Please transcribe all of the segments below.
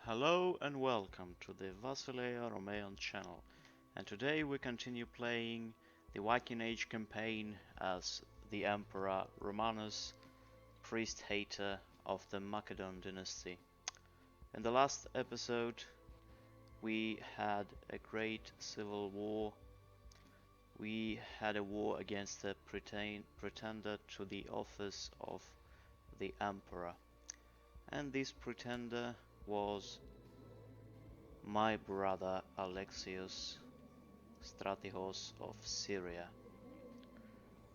Hello and welcome to the Vassilea Romaean channel, and today we continue playing the Viking Age campaign as the Emperor Romanus, priest hater of the Macedonian dynasty. In the last episode we had a great civil war. We had a war against a pretender to the office of the Emperor, and this pretender was my brother Alexios Stratihos of Syria,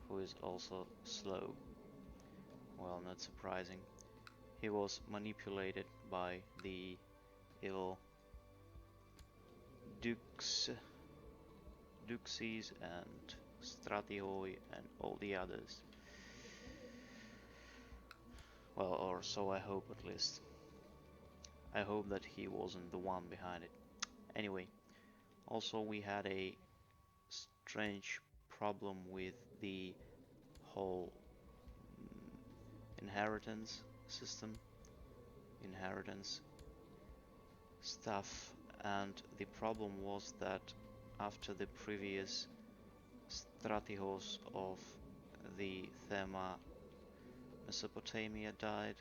who is also slow. Well, not surprising. He was manipulated by the evil Duxes and Stratihoi and all the others. Well, or so I hope, at least. I hope that he wasn't the one behind it. Anyway, also we had a strange problem with the whole inheritance system, inheritance stuff, and the problem was that after the previous Stratihos of the Thema Mesopotamia died,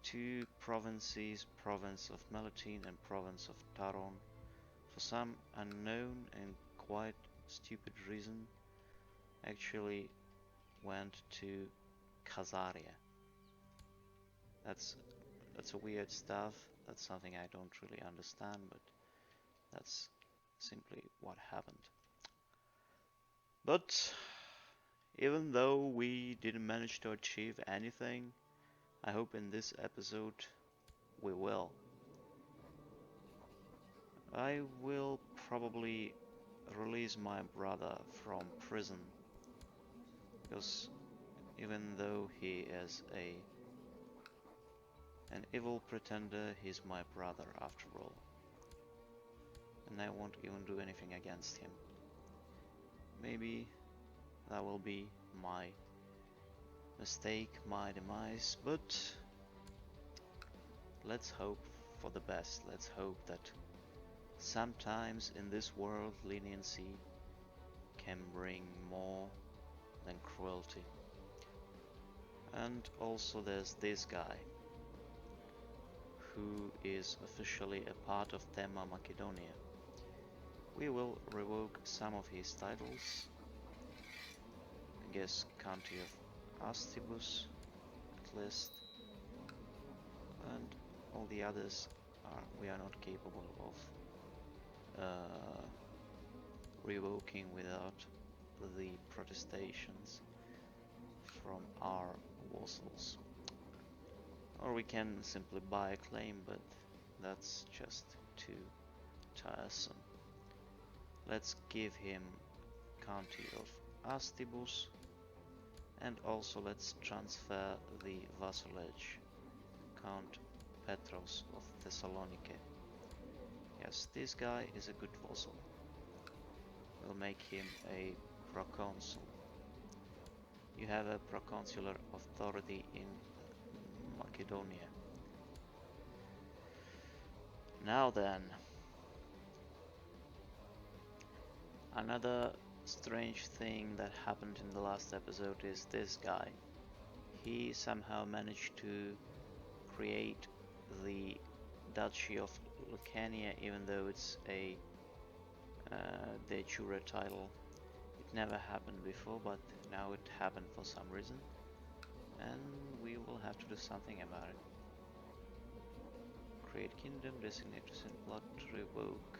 two provinces, province of Melitene and province of Taron, for some unknown and quite stupid reason, actually went to Khazaria. That's a weird stuff. That's something I don't really understand, but that's simply what happened. But even though we didn't manage to achieve anything, I hope in this episode we will. I will probably release my brother from prison, because even though he is an evil pretender, he's my brother after all, and I won't even do anything against him. Maybe that will be my mistake, my demise, but let's hope for the best. Let's hope that sometimes in this world leniency can bring more than cruelty. And also there's this guy, who is officially a part of Thema Macedonia. We will revoke some of his titles. I guess County of Astibus, at least, and all the others we are not capable of revoking without the protestations from our vassals. Or we can simply buy a claim, but that's just too tiresome. Let's give him County of Astibus, and also let's transfer the vassalage Count Petros of Thessaloniki. Yes, this guy is a good vassal. We'll make him a proconsul. You have a proconsular authority in Macedonia. Now then, another strange thing that happened in the last episode is this guy. He somehow managed to create the Duchy of Lucania, even though it's a de jure title. It never happened before, but now it happened for some reason, and we will have to do something about it. Create kingdom, designate to send plot to revoke.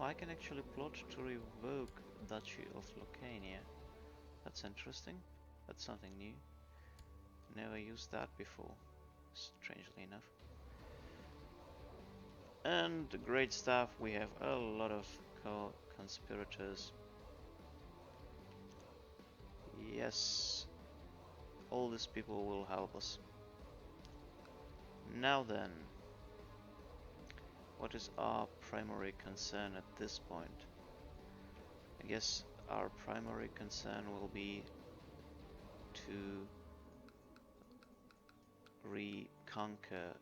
Oh, I can actually plot to revoke Duchy of Lucania. That's interesting. That's something new. Never used that before, strangely enough. And great stuff, we have a lot of conspirators. Yes, all these people will help us. Now then, what is our primary concern at this point? I guess our primary concern will be to reconquer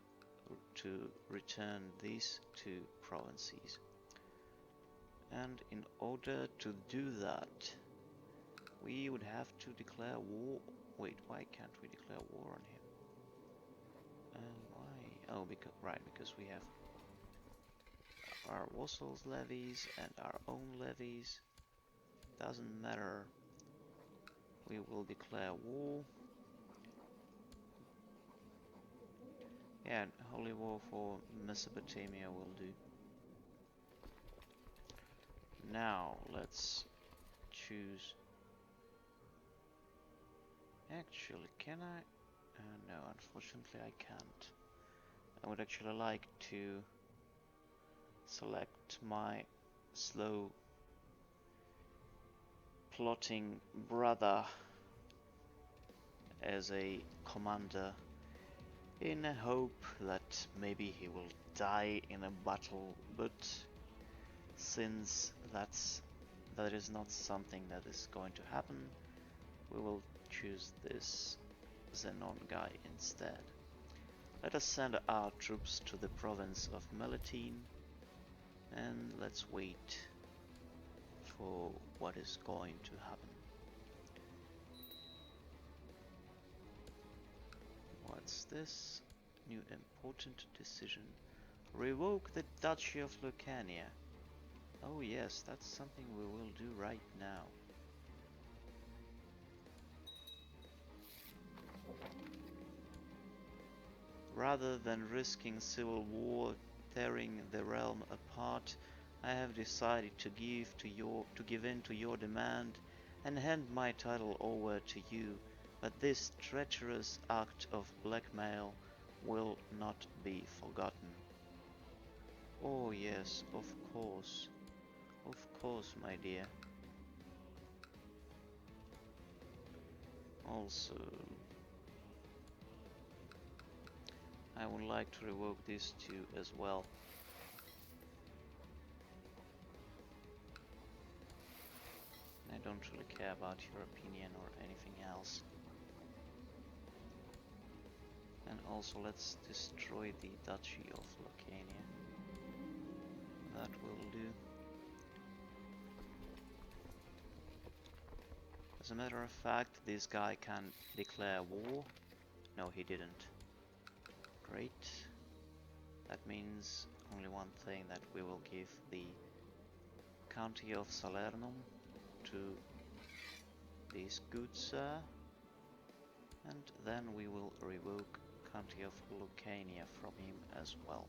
to return these two provinces. And in order to do that, we would have to declare war. Wait, why can't we declare war on him? Why? Oh, because we have our vassals' levies and our own levies. Doesn't matter. We will declare war. Yeah, holy war for Mesopotamia will do. Now let's choose. Actually, can I? No, unfortunately I can't. I would actually like to select my slow plotting brother as a commander, in a hope that maybe he will die in a battle, but since that is not something that is going to happen, we will choose this Zenon guy instead. Let us send our troops to the province of Melitene, and let's wait for what is going to happen. What's this? New important decision. Revoke the Duchy of Lucania. Oh yes, that's something we will do right now. Rather than risking civil war tearing the realm apart, I have decided to give in to your demand and hand my title over to you, but this treacherous act of blackmail will not be forgotten. Oh yes, of course, my dear. Also, I would like to revoke these two as well. I don't really care about your opinion or anything else. And also let's destroy the Duchy of Lucania. That will do. As a matter of fact, this guy can declare war. No, he didn't. Great. That means only one thing, that we will give the county of Salernum to this good sir, and then we will revoke county of Lucania from him as well.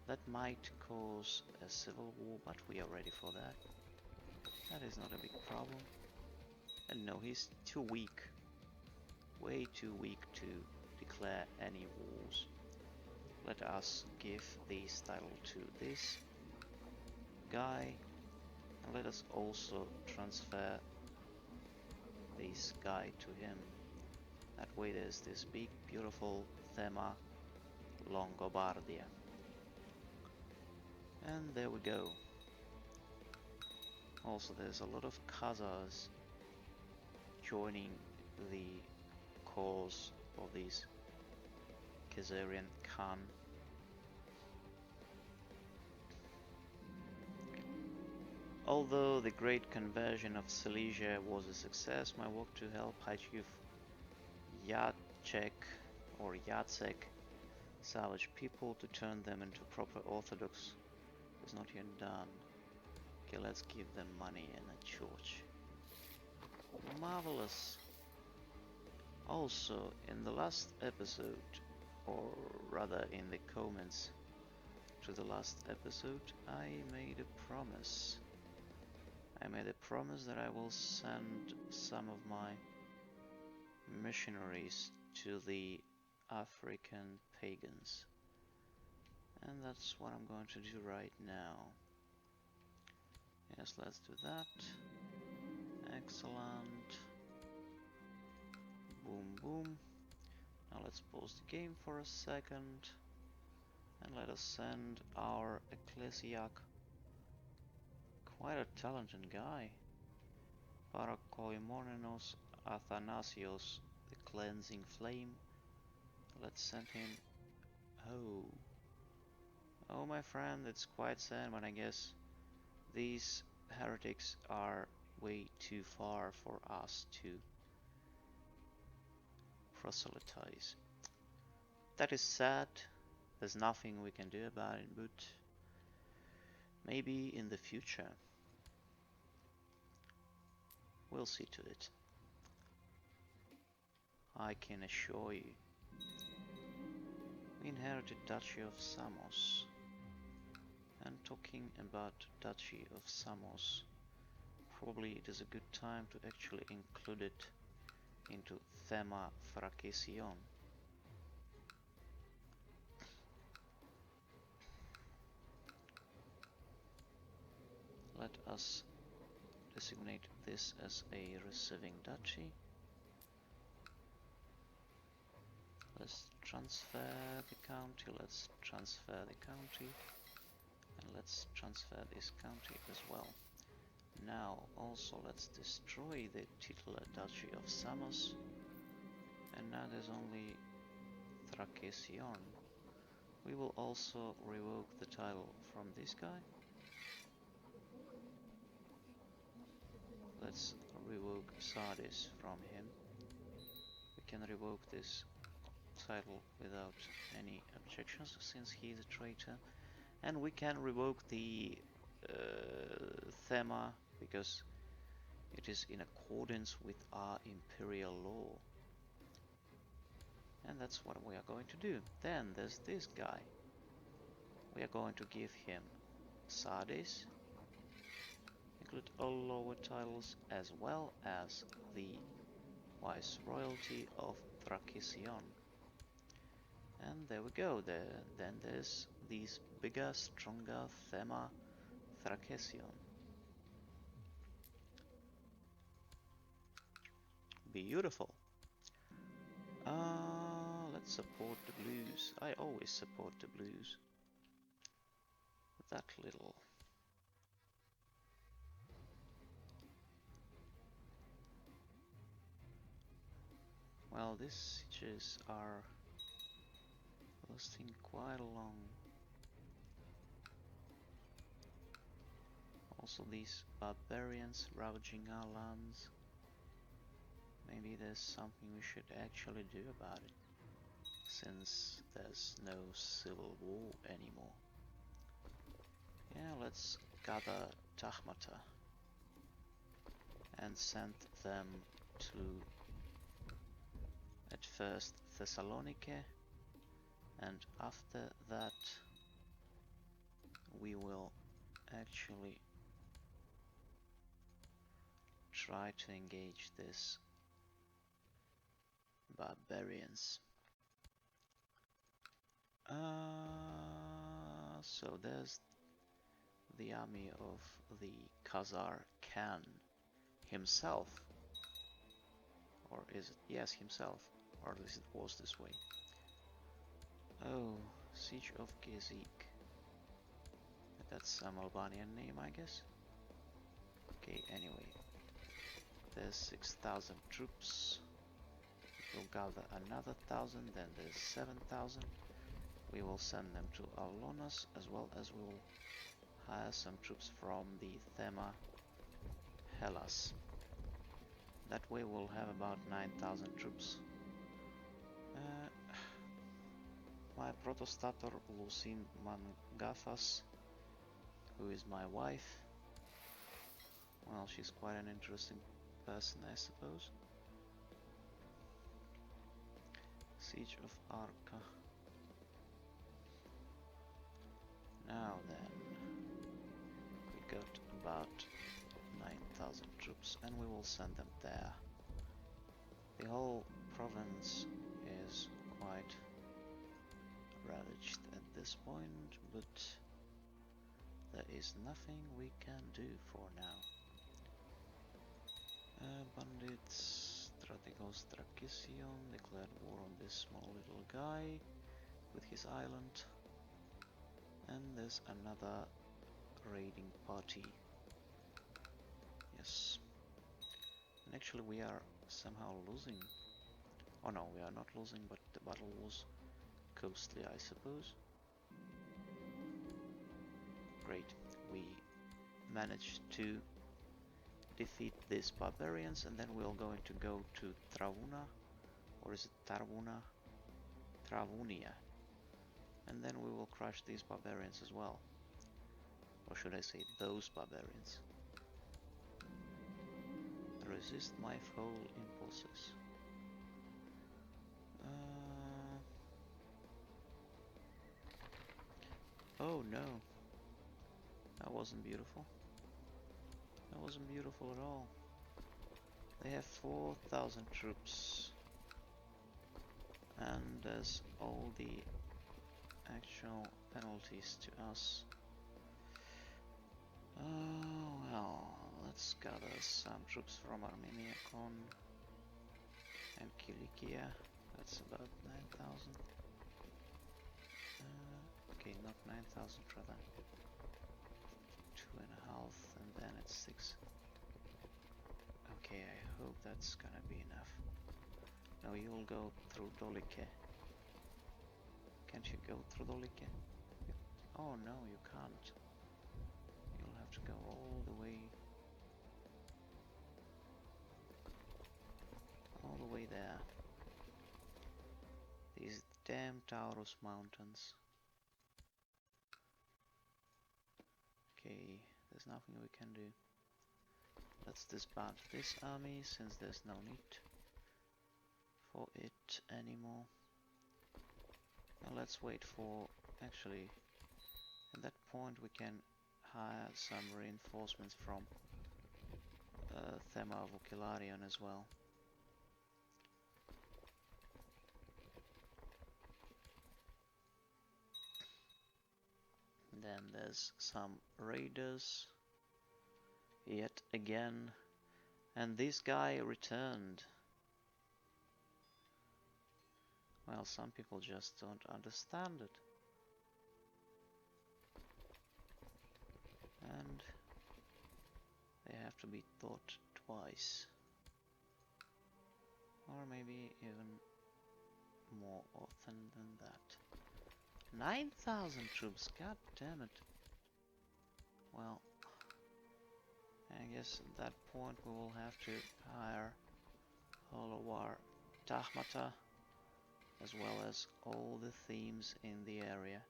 That might cause a civil war, but we are ready for that. That is not a big problem. And no, he's too weak. Way too weak to declare any wars. Let us give this title to this guy, and let us also transfer this guy to him. That way there's this big beautiful thema Longobardia. And there we go. Also there's a lot of Khazars joining the cause of this Khazarian Khan. Although the great conversion of Silesia was a success, my work to help High Chief Jacek savage people to turn them into proper Orthodox is not yet done. Okay, let's give them money in a church. Marvelous. Also, in the last episode, or rather in the comments to the last episode, I made a promise. that I will send some of my missionaries to the African pagans. And that's what I'm going to do right now. Yes, let's do that. Excellent. Boom, boom. Now let's pause the game for a second. And let us send our ecclesiarch. Quite a talented guy. Parakoimonenos Athanasios, the cleansing flame. Let's send him ho. Oh, my friend, it's quite sad, but I guess these heretics are way too far for us to proselytize. That is sad. There's nothing we can do about it, but maybe in the future we'll see to it. I can assure you. We inherited Duchy of Samos. And talking about Duchy of Samos, probably it is a good time to actually include it into Thema Thracion. Let us designate this as a receiving duchy. Let's transfer the county, let's transfer the county, and let's transfer this county as well. Now also let's destroy the titular Duchy of Samos, and now there's only Thracion. We will also revoke the title from this guy. Let's revoke Sardis from him. We can revoke this title without any objections since he is a traitor, and we can revoke the Thema because it is in accordance with our Imperial law, and that's what we are going to do. Then there's this guy. We are going to give him Sardis, include all lower titles as well as the Viceroyalty of Thracion. And there we go. Then there's these bigger, stronger Thema Thracion. Beautiful. Let's support the blues. I always support the blues. That little. Well, these sieges are lasting quite long. Also these barbarians ravaging our lands. Maybe there's something we should actually do about it, since there's no civil war anymore. Yeah, let's gather Tahmata and send them to, at first, Thessaloniki, and after that we will actually try to engage this barbarians. So there's the army of the Khazar Khan himself, or is it? Yes, himself, or at least it was this way. Oh, Siege of Gezik. That's some Albanian name, I guess. Okay, anyway, there's 6,000 troops. We'll gather another 1,000, then there's 7,000. We will send them to Alonas, as well as we will hire some troops from the Thema Hellas. That way we'll have about 9,000 troops. My protostator Lucine Mangathas, who is my wife. Well, she's quite an interesting person, I suppose. Siege of Arca. Now then, we got about 9,000 troops and we will send them there. The whole province is quite ravaged at this point, but there is nothing we can do for now. Bandits, Strategos Thracion declared war on this small little guy with his island, and there's another raiding party. Yes, and actually we are somehow losing. Oh no, we are not losing, but the battle was costly, I suppose. Great, we managed to defeat these barbarians, and then we're going to go to Travuna, or is it Tarvuna? Travunia. And then we will crush these barbarians as well. Or should I say those barbarians? Resist my foul impulses. Oh no. That wasn't beautiful. That wasn't beautiful at all. They have 4,000 troops. And there's all the actual penalties to us. Oh well, let's gather some troops from Armenia, Kon and Kilikia. That's about 9,000. Okay, not 9,000 rather. 2.5, and then it's 6. Okay, I hope that's gonna be enough. No, you'll go through Dolike. Can't you go through Dolike? Oh no, you can't. You'll have to go all the way there. These damn Taurus mountains. Okay, there's nothing we can do. Let's disband this army since there's no need for it anymore. And let's wait for, actually, at that point we can hire some reinforcements from Thema Vocilarion as well. Then there's some raiders yet again, and this guy returned. Well, some people just don't understand it. And they have to be taught twice. Or maybe even more often than that. 9,000 troops, god damn it. Well, I guess at that point we will have to hire Holowar Tahmata, as well as all the themes in the area.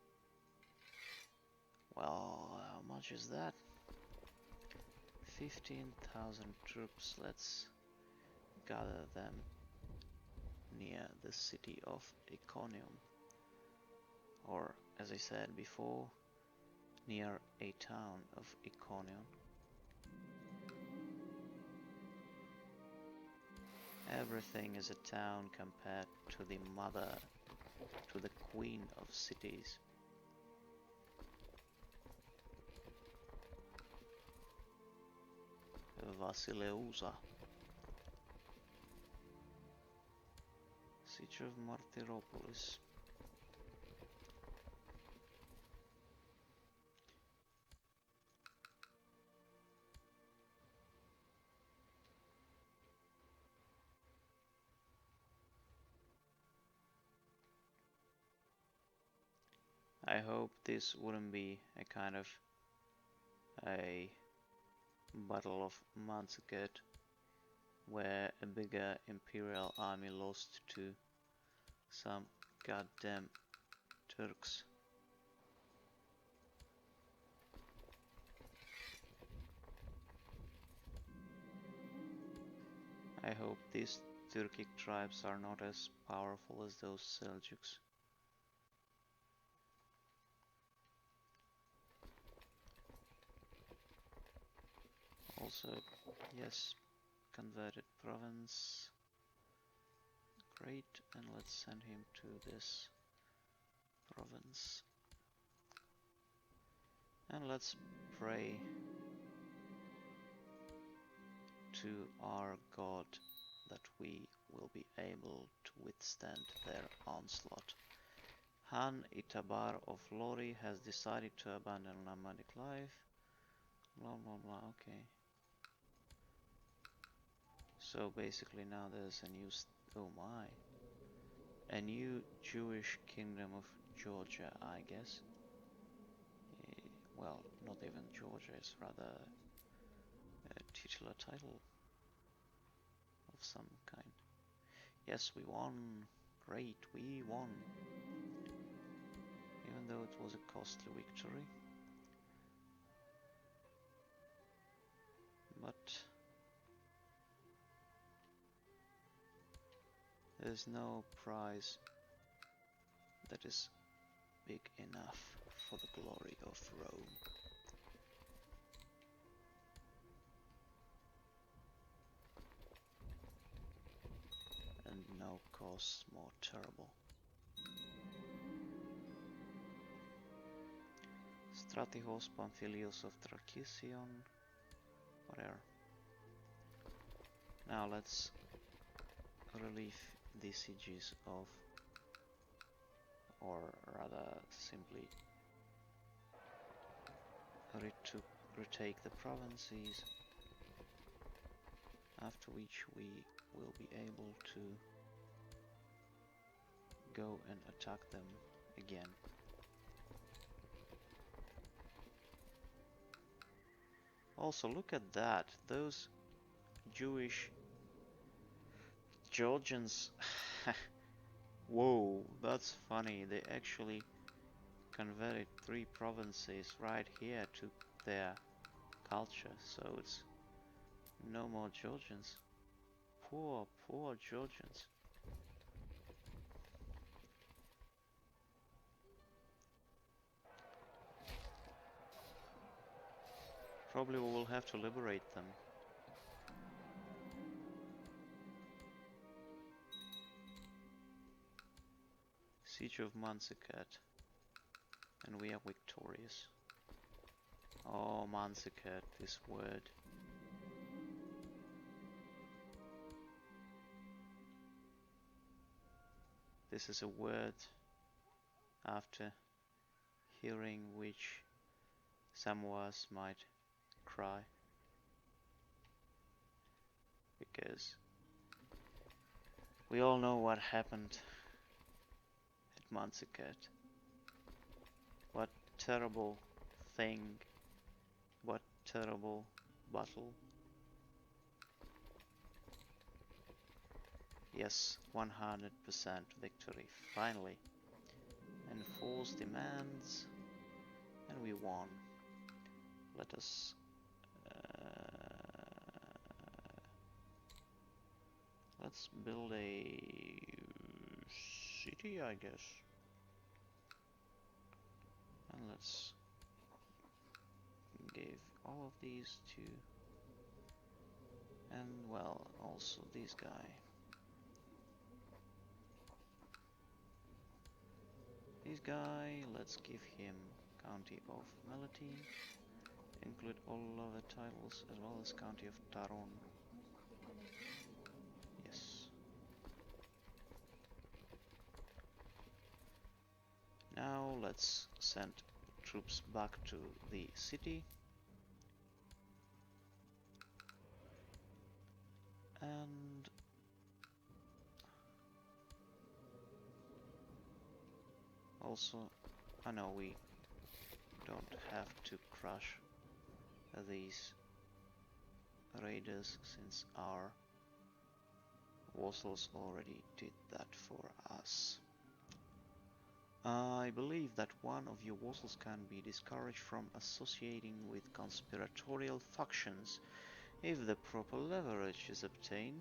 Well, how much is that? 15,000 troops. Let's gather them near the city of Iconium, or as I said before, near a town of Iconium. Everything is a town compared to the mother, to the queen of cities. Basileousa. Siege of Martyropolis. I hope this wouldn't be a kind of a Battle of Manzikert, where a bigger Imperial army lost to some goddamn Turks. I hope these Turkic tribes are not as powerful as those Seljuks. Also, yes, converted province. Great, and let's send him to this province. And let's pray to our God that we will be able to withstand their onslaught. Han Itabar of Lori has decided to abandon nomadic life. Blah blah blah, okay. So basically now there's a new... oh my. a new Jewish kingdom of Georgia, I guess. Well, not even Georgia, it's rather a titular title of some kind. Yes, we won. Great, we won. Even though it was a costly victory. But there's no prize that is big enough for the glory of Rome. And no cause more terrible. Stratihos Pamphilios of Trachisium, whatever. Now let's relieve the sieges of, or rather simply retake the provinces, after which we will be able to go and attack them again. Also, look at that, those Jewish Georgians. Whoa, that's funny, they actually converted 3 provinces right here to their culture, so it's no more Georgians. Poor, poor Georgians. Probably we will have to liberate them. Siege of Manzikert. And we are victorious. Oh, Manzikert, this word. This is a word after hearing which some of us might cry. Because we all know what happened at Manzikert. What terrible thing, what terrible battle. Yes, 100% victory, finally. Enforced demands, and we won. Let us let's build a city, I guess. And let's give all of these to, and well, also this guy. This guy, let's give him County of Melitene, include all other titles as well as County of Taron. Yes. Now let's send troops back to the city. And also, I know we don't have to crush these raiders since our vassals already did that for us. I believe that one of your vassals can be discouraged from associating with conspiratorial factions if the proper leverage is obtained.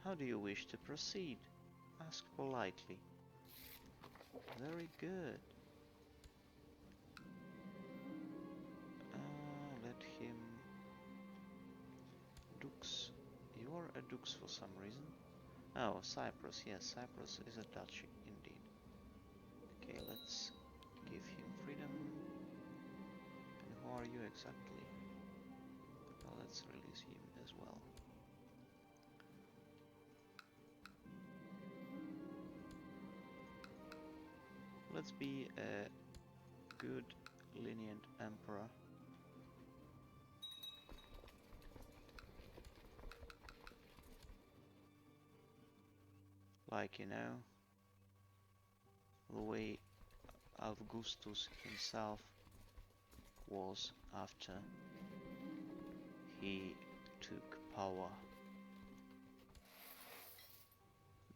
How do you wish to proceed? Ask politely. Very good. Let him... Dux. You are a Dux for some reason. Oh, Cyprus. Yes, Cyprus is a duchy indeed. Okay, let's give him freedom. And who are you exactly? Well, let's release him as well. Let's be a good, lenient emperor. Like, you know, the way Augustus himself was after he took power.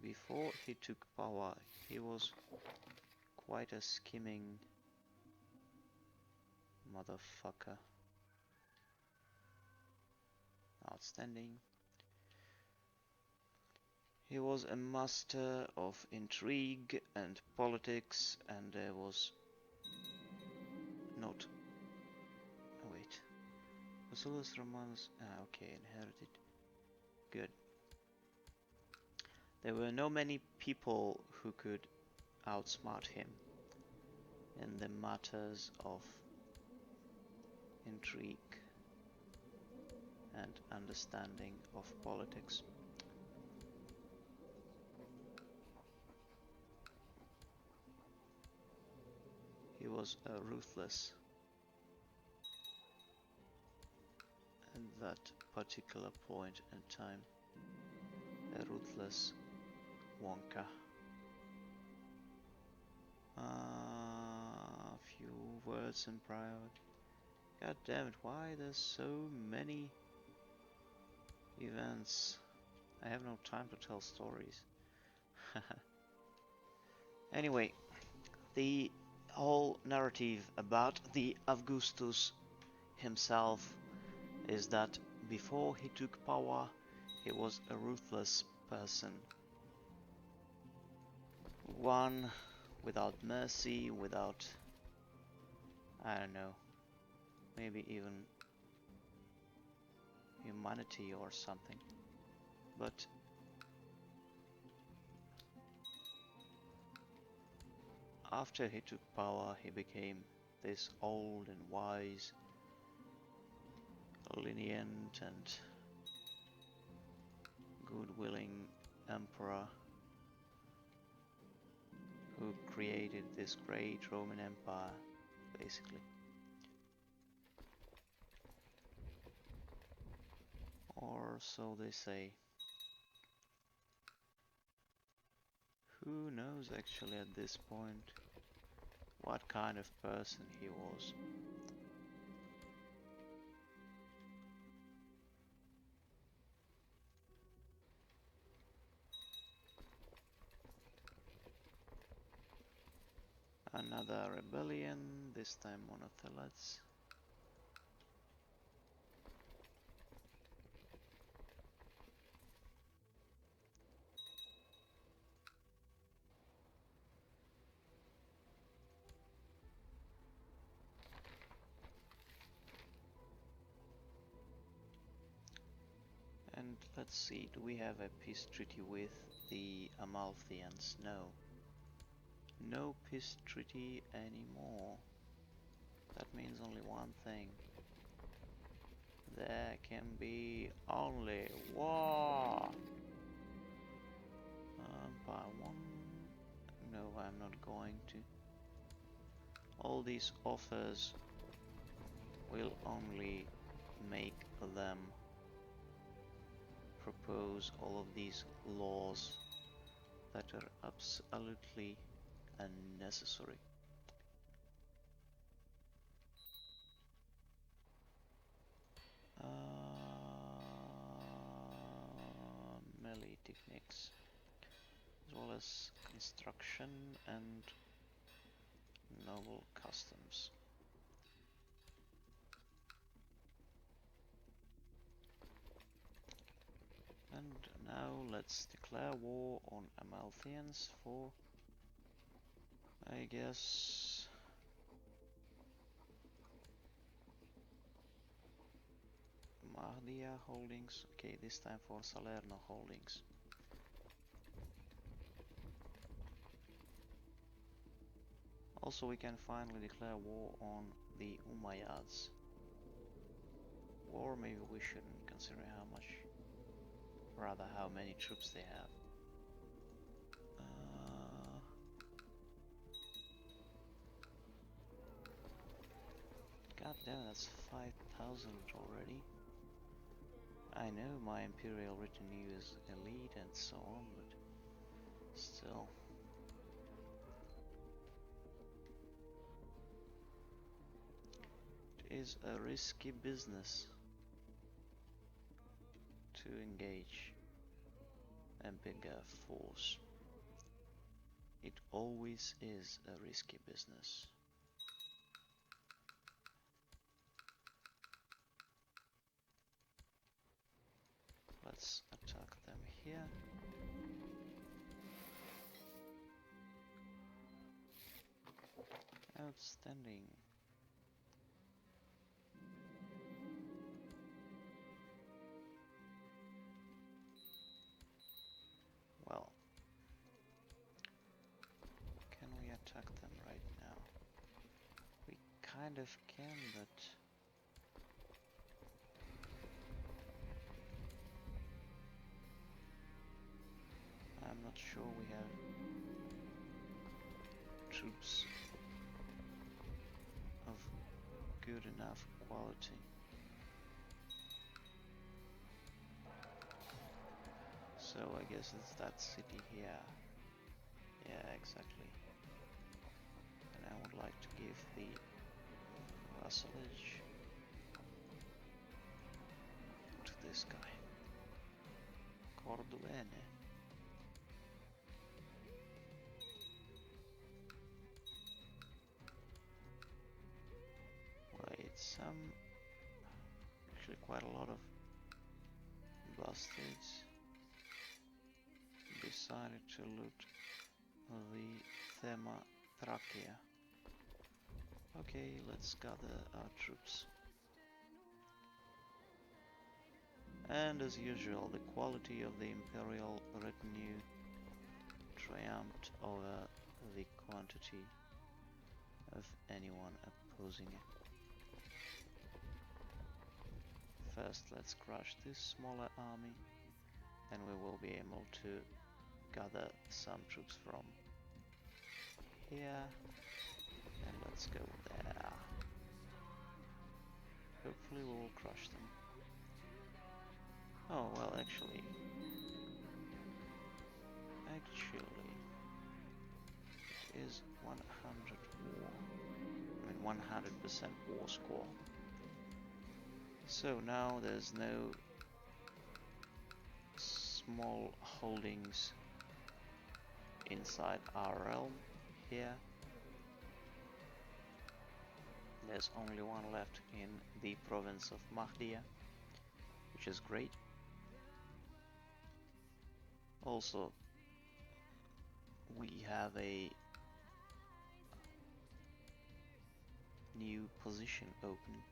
Before he took power, he was quite a scheming motherfucker. Outstanding. He was a master of intrigue and politics, and there was not... Oh, wait. Basileus Romanus... okay, inherited. Good. There were no many people who could outsmart him in the matters of intrigue and understanding of politics. He was ruthless at that particular point in time. A ruthless Wonka. Few words in private. God damn it, why there's so many events? I have no time to tell stories. Anyway, the whole narrative about the Augustus himself is that before he took power, he was a ruthless person. One without mercy, without, I don't know, maybe even humanity or something. But after he took power, he became this old and wise, lenient and good-willing emperor who created this great Roman Empire, basically. Or so they say. Who knows actually at this point what kind of person he was. Another rebellion, this time monothelites. And let's see, do we have a peace treaty with the Amalfians? No. No peace treaty anymore. That means only one thing. There can be only war. Empire 1. No, I'm not going to. All these offers will only make them propose all of these laws that are absolutely unnecessary. Melee techniques, as well as construction and noble customs. And now let's declare war on Amalfians for, I guess, Mahdia holdings. Okay, this time for Salerno holdings. Also, we can finally declare war on the Umayyads. Or maybe we shouldn't, considering how much, rather how many troops they have. God damn, that's 5,000 already. I know my Imperial retinue is elite and so on, but still. is a risky business to engage a bigger force. It always is a risky business. Let's attack them here. Outstanding. Well, can we attack them right now? We kind of can, but I'm not sure we have troops of good enough quality. So I guess it's that city here. Yeah, exactly. And I would like to give the vassalage to this guy. Corduene. Wait, actually quite a lot of bastards decided to loot the Thema Thracia. Okay, let's gather our troops. And as usual, the quality of the Imperial retinue triumphed over the quantity of anyone opposing it. First, let's crush this smaller army, and we will be able to gather some troops from here, and let's go there. Hopefully we will crush them. Oh, well, actually, it is 100 war. I mean, 100% war score. So now there's no small holdings inside our realm here. There's only one left in the province of Mahdia, which is great. Also, we have a new position open.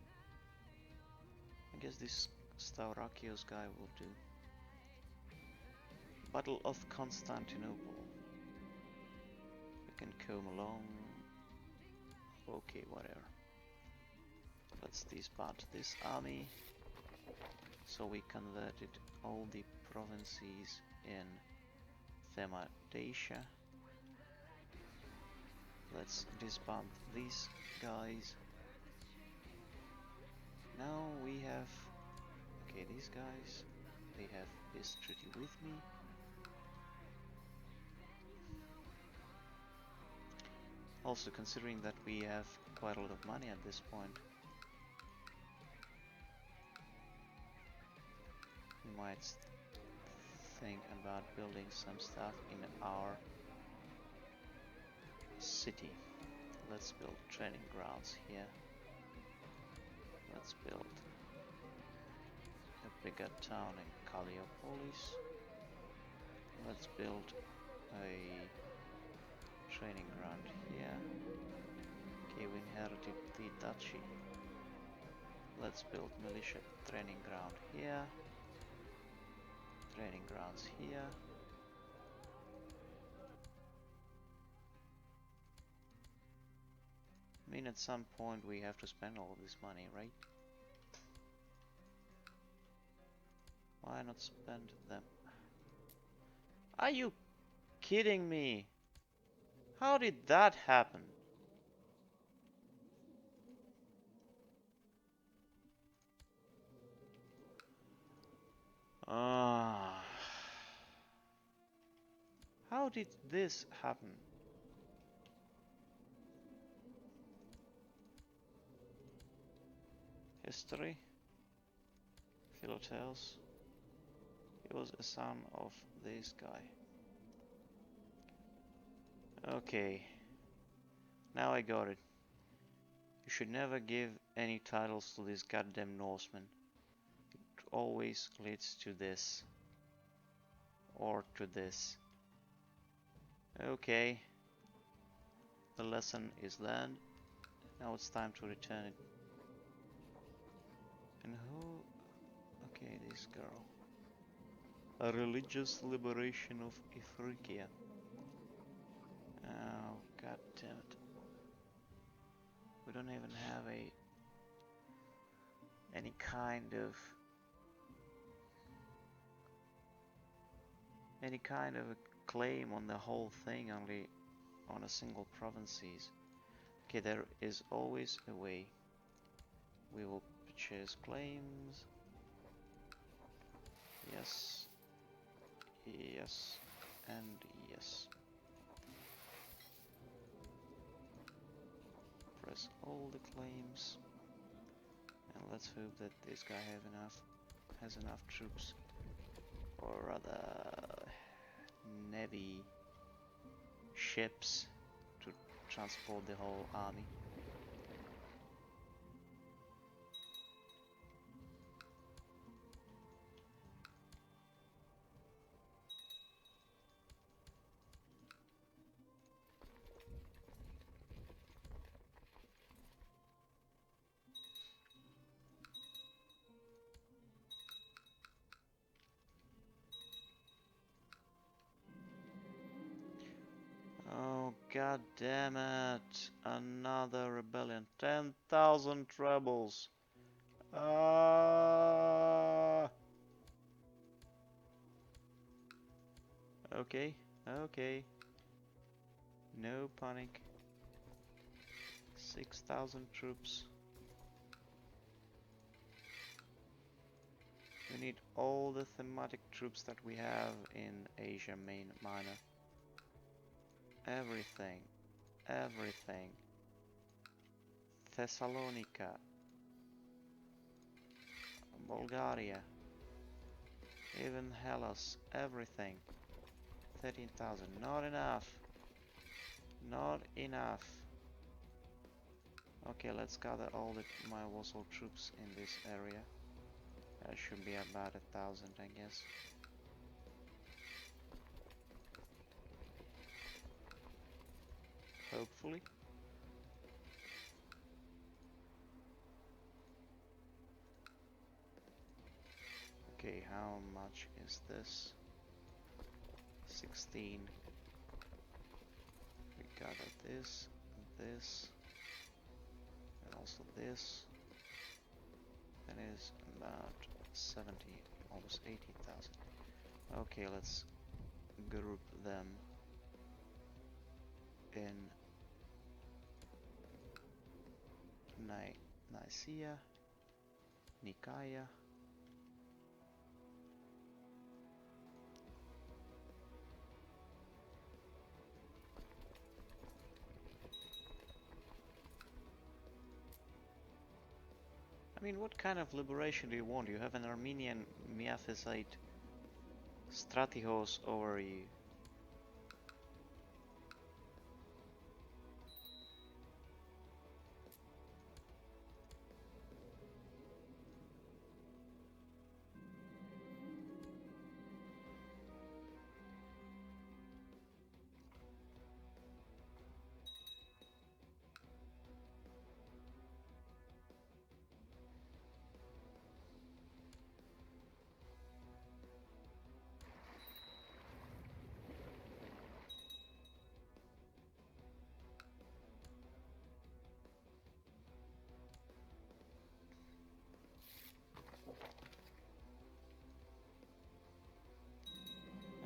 I guess this Stavrakios guy will do. Battle of Constantinople. We can come along. Okay, whatever. Let's disband this army. So we converted all the provinces in Thema-Dacia. Let's disband these guys. Now we have... Okay, these guys, they have this treaty with me. Also, considering that we have quite a lot of money at this point, we might think about building some stuff in our city. Let's build training grounds here. Let's build a bigger town in Kalliopolis. Let's build a training ground here. Okay, we inherited the duchy. Let's build militia training ground here. Training grounds here. I mean, at some point we have to spend all of this money, right? Why not spend them? Are you kidding me? How did that happen? How did this happen? History. Philoteos. He was a son of this guy. Okay. Now I got it. You should never give any titles to these goddamn Norsemen. It always leads to this. Or to this. Okay. The lesson is learned. Now it's time to return it. And who? Okay, this girl. A religious liberation of Ifriqiya. Oh, god damn it. We don't even have any kind of a claim on the whole thing, only on a single provinces. Okay, there is always a way. We will purchase claims. Yes. Yes. And yes. Press all the claims. And let's hope that this guy has enough troops. Or rather navy ships to transport the whole army. Oh, god damn it! Another rebellion. 10,000 rebels. Okay, okay. No panic. 6,000 troops. We need all the thematic troops that we have in Asia Minor. Everything. Everything. Thessalonica. Bulgaria. Even Hellas. Everything. 13,000. Not enough. Not enough. Okay, let's gather all my vassal troops in this area. That should be about 1,000, I guess. Hopefully. Okay, how much is this? 16. We gather this, this, and also this. That is about 70, almost 18,000. Okay, let's group them in Nicaea, Nicaea. I mean, what kind of liberation do you want? You have an Armenian Miaphysite Stratihos over you.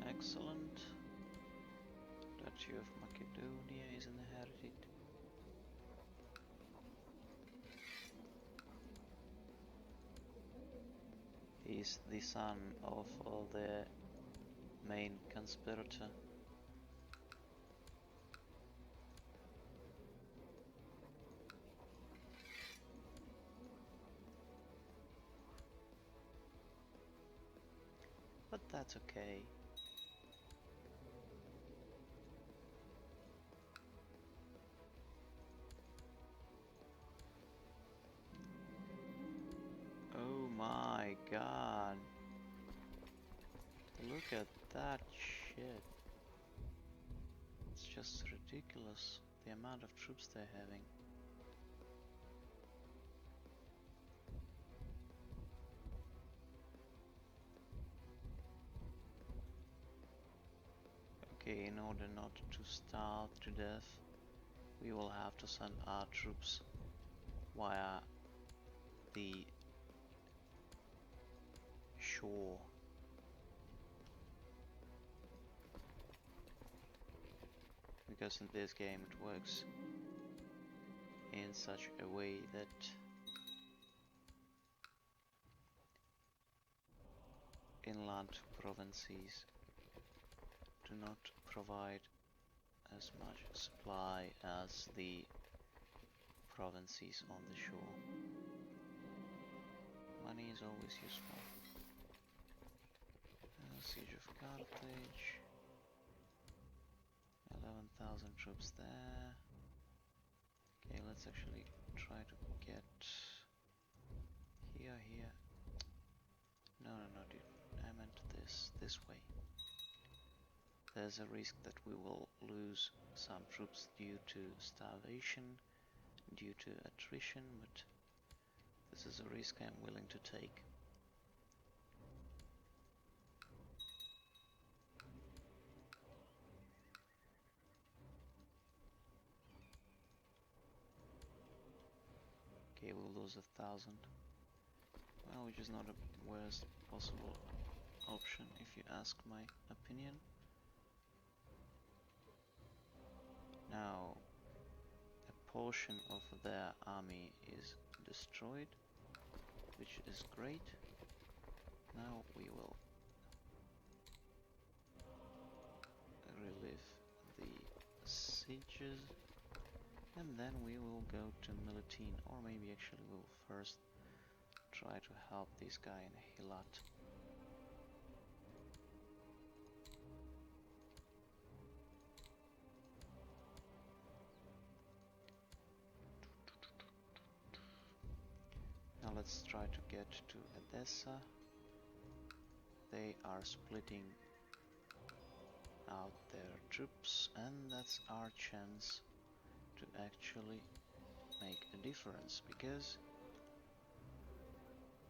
Excellent. Duchy of Macedonia is inherited. He is the son of the main conspirator. that's okay. Oh my god. Look at that shit. It's just ridiculous, the amount of troops they're having. Okay, in order not to starve to death, we will have to send our troops via the shore. Because in this game it works in such a way that inland provinces do not provide as much supply as the provinces on the shore. Money is always useful. Siege of Carthage. 11,000 troops there. Okay, let's actually try to get here. No, dude. I meant this way. There's a risk that we will lose some troops due to starvation, due to attrition, but this is a risk I'm willing to take. Okay, we'll lose 1,000. Well, which is not a worst possible option if you ask my opinion. Now, a portion of their army is destroyed, which is great. Now we will relive the sieges, and then we will go to Milutin, or maybe actually we'll first try to help this guy in Hilat. Now let's try to get to Edessa. They are splitting out their troops, and that's our chance to actually make a difference, because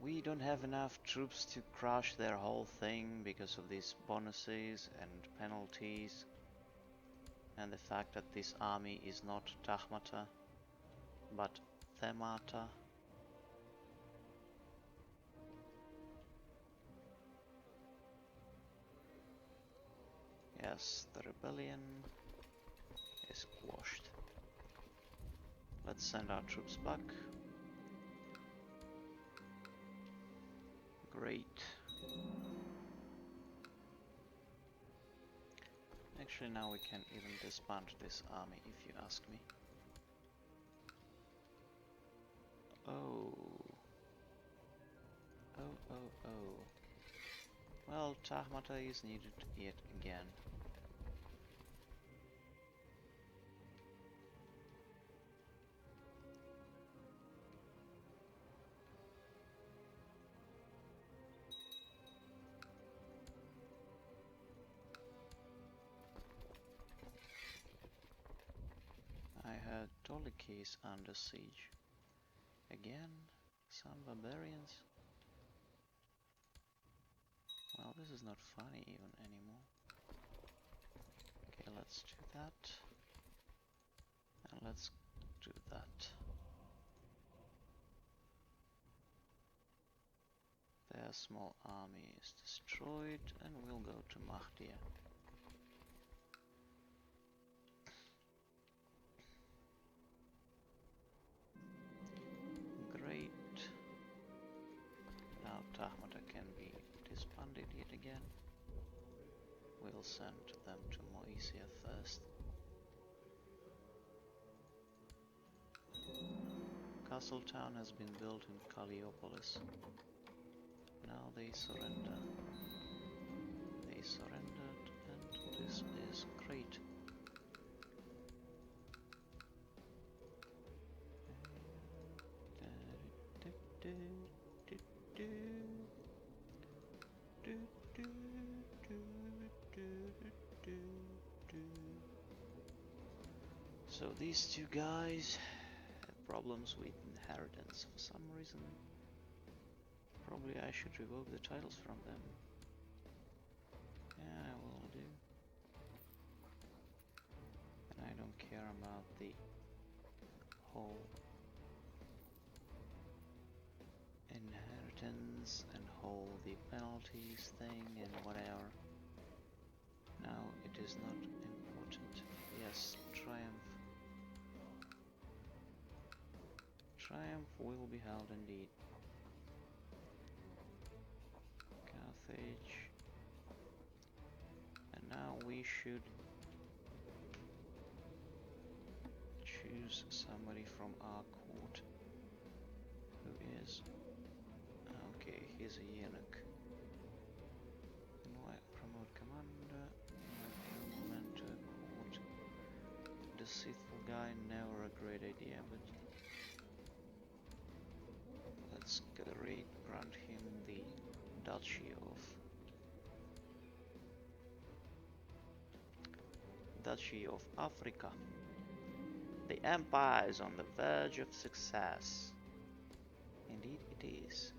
we don't have enough troops to crush their whole thing because of these bonuses and penalties, and the fact that this army is not Tahmata but Themata. Yes, the rebellion is quashed. Let's send our troops back. Great. Actually, now we can even disband this army, if you ask me. Oh. Well, Tahmata is needed yet again. I heard Toliki is under siege. Again? Some barbarians? Well, this is not funny even anymore. Okay, let's do that. And let's do that. Their small army is destroyed, and we'll go to Mahdia. Great. Now Tahmata can be disbanded yet again. We'll send them to Moesia first. Castle town has been built in Kalliopolis. Now they surrender. surrendered, and this is great. So these two guys have problems with inheritance for some reason. Probably I should revoke the titles from them. Yeah, I will do. And I don't care about the whole inheritance and whole the penalties thing and whatever. Now it is not important. Yes, triumph. Triumph will be held indeed. Carthage. And now we should choose somebody from our court who is... Okay, he's a eunuch. And why promote commander? Implement to a court. Deceitful guy, never a great idea, but let's grant him the Duchy of Africa. The empire is on the verge of success. Indeed it is.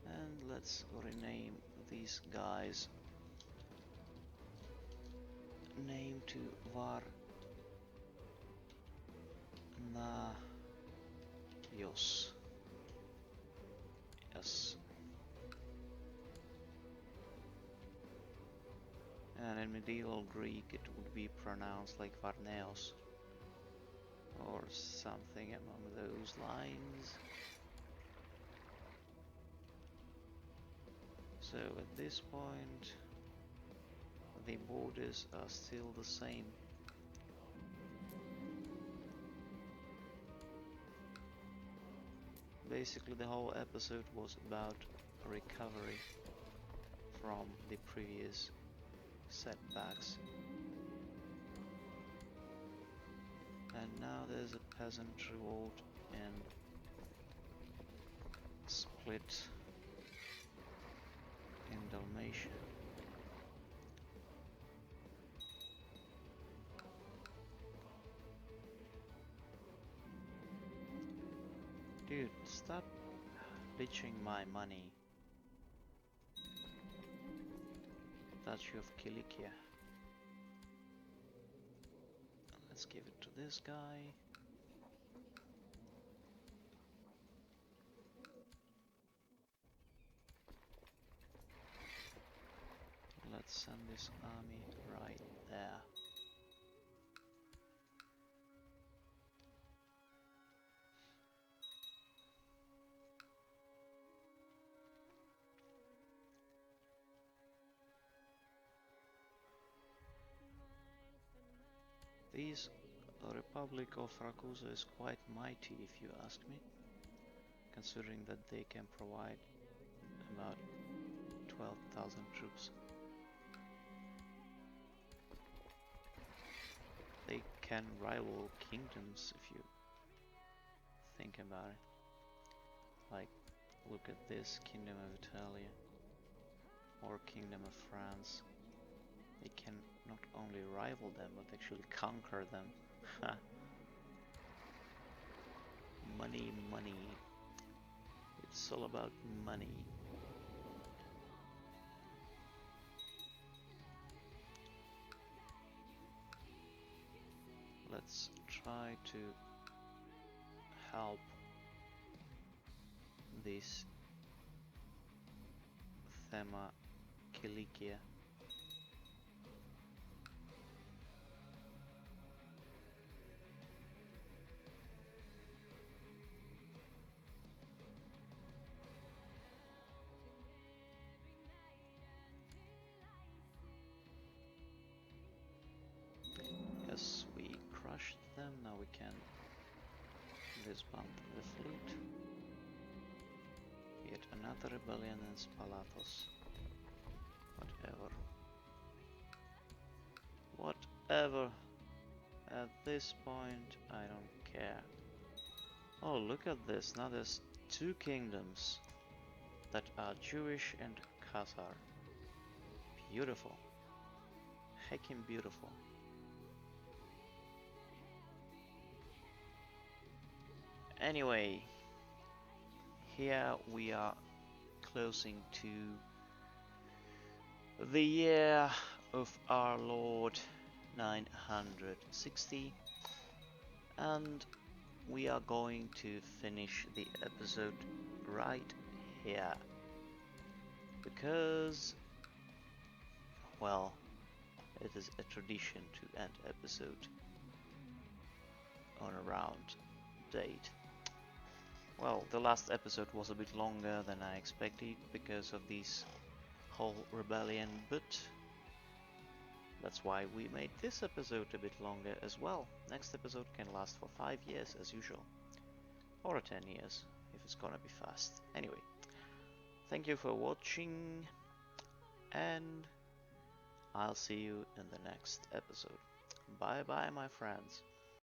And let's rename these guys. Name to Varnaios. Yes. And in medieval Greek it would be pronounced like Varneos or something among those lines. So at this point the borders are still the same. Basically the whole episode was about recovery from the previous setbacks. And now there's a peasant revolt and split in Dalmatia. Dude, stop bitching my money. Duchy of Kilikia. Let's give it to this guy. Let's send this army right there. This Republic of Ragusa is quite mighty, if you ask me, considering that they can provide about 12,000 troops. They can rival kingdoms if you think about it. Like, look at this Kingdom of Italy or Kingdom of France. They can not only rival them, but actually conquer them. Money, money. It's all about money. Let's try to help this Thema Kilikia. Yes, we crushed them, now we can disband the fleet. Yet another rebellion in Spalathos. But whatever. At this point, I don't care. Oh, look at this. Now there's two kingdoms that are Jewish and Khazar. Beautiful. Heckin' beautiful. Anyway, here we are closing to the year of our Lord 960, and we are going to finish the episode right here because, well, it is a tradition to end episode on a round date. Well, the last episode was a bit longer than I expected because of this whole rebellion, but that's why we made this episode a bit longer as well. Next episode can last for 5 years as usual, or 10 years if it's gonna be fast. Anyway, thank you for watching, and I'll see you in the next episode. Bye bye, my friends.